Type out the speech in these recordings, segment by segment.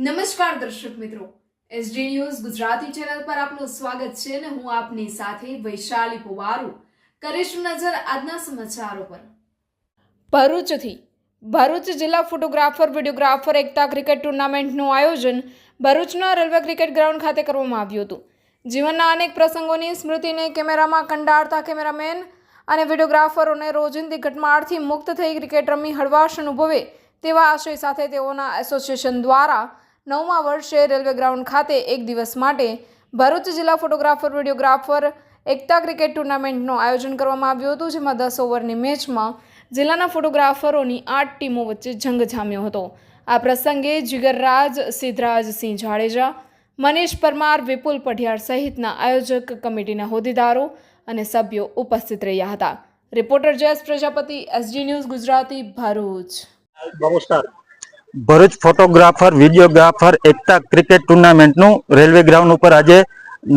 નમસ્કાર દર્શક મિત્રો, એસડી ન્યૂઝ ગુજરાતી ચેનલ પર આપનું સ્વાગત છે અને હું આપની સાથે વૈશાલી પુવારુ કરીશું નજર આજના સમાચારો પર। ભરૂચ જિલ્લા ફોટોગ્રાફર વિડીયોગ્રાફર એકતા ક્રિકેટ ટુર્નામેન્ટનું આયોજન ભરૂચના રેલવે ક્રિકેટ ગ્રાઉન્ડ ખાતે કરવામાં આવ્યું હતું। જીવનના અનેક પ્રસંગોની સ્મૃતિને કેમેરામાં કંડારતા કેમેરામેન અને વિડીયોગ્રાફરોને રોજિંદી ઘટમાળથી મુક્ત થઈ ક્રિકેટ રમી હળવાશ અનુભવે તેવા આશય સાથે તેઓના એસોસિએશન દ્વારા 9મા વર્ષે રેલવે ગ્રાઉન્ડ ખાતે એક દિવસ માટે ભરૂચ જિલ્લા ફોટોગ્રાફર વિડીયોગ્રાફર એકતા ક્રિકેટ ટુર્નામેન્ટનું આયોજન કરવામાં આવ્યું હતું, જેમાં 10 ઓવરની મેચમાં જિલ્લાના ફોટોગ્રાફરોની 8 ટીમો વચ્ચે જંગ જામ્યો હતો। આ પ્રસંગે જીગરરાજ, સિદ્ધરાજસિંહ જાડેજા, મનીષ પરમાર, વિપુલ પઢિયાર સહિતના આયોજક કમિટીના હોદ્દેદારો અને સભ્યો ઉપસ્થિત રહ્યા હતા। Reporter Jayesh Prajapati, SD news Gujarati, Bharuch. નમસ્કાર। Bharuch photographer videographer Ekta cricket ટુર્નામેન્ટનું રેલવે ગ્રાઉન્ડ ઉપર આજે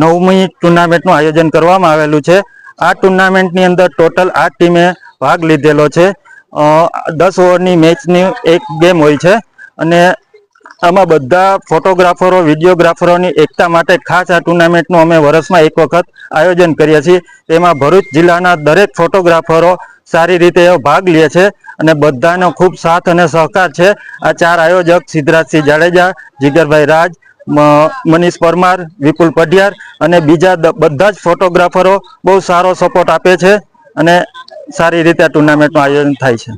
9મી ટુર્નામેન્ટનું આયોજન કરવામાં આવેલું છે। આ ટુર્નામેન્ટની અંદર ટોટલ 8 ટીમે ભાગ લીધેલો છે। 10 ઓવરની મેચની એક ગેમ હોય છે અને આમાં બધા ફોટોગ્રાફરો વિડીયોગ્રાફરોની એકતા માટે ખાસ આ ટુર્નામેન્ટનું અમે વર્ષમાં એક વખત આયોજન કરીએ છીએ। તેમાં ભરૂચ જિલ્લાના દરેક ફોટોગ્રાફરો સારી રીતે ભાગ લે છે અને બધાનો ખૂબ સાથ અને સહકાર છે। આ 4 આયોજક સિદ્ધરાજસિંહ જાડેજા, જીગરભાઈ રાજ, મનીષ પરમાર, વિપુલ પઢિયાર અને બીજા બધા જ ફોટોગ્રાફરો બહુ સારો સપોર્ટ આપે છે અને સારી રીતે આ ટુર્નામેન્ટનું આયોજન થાય છે।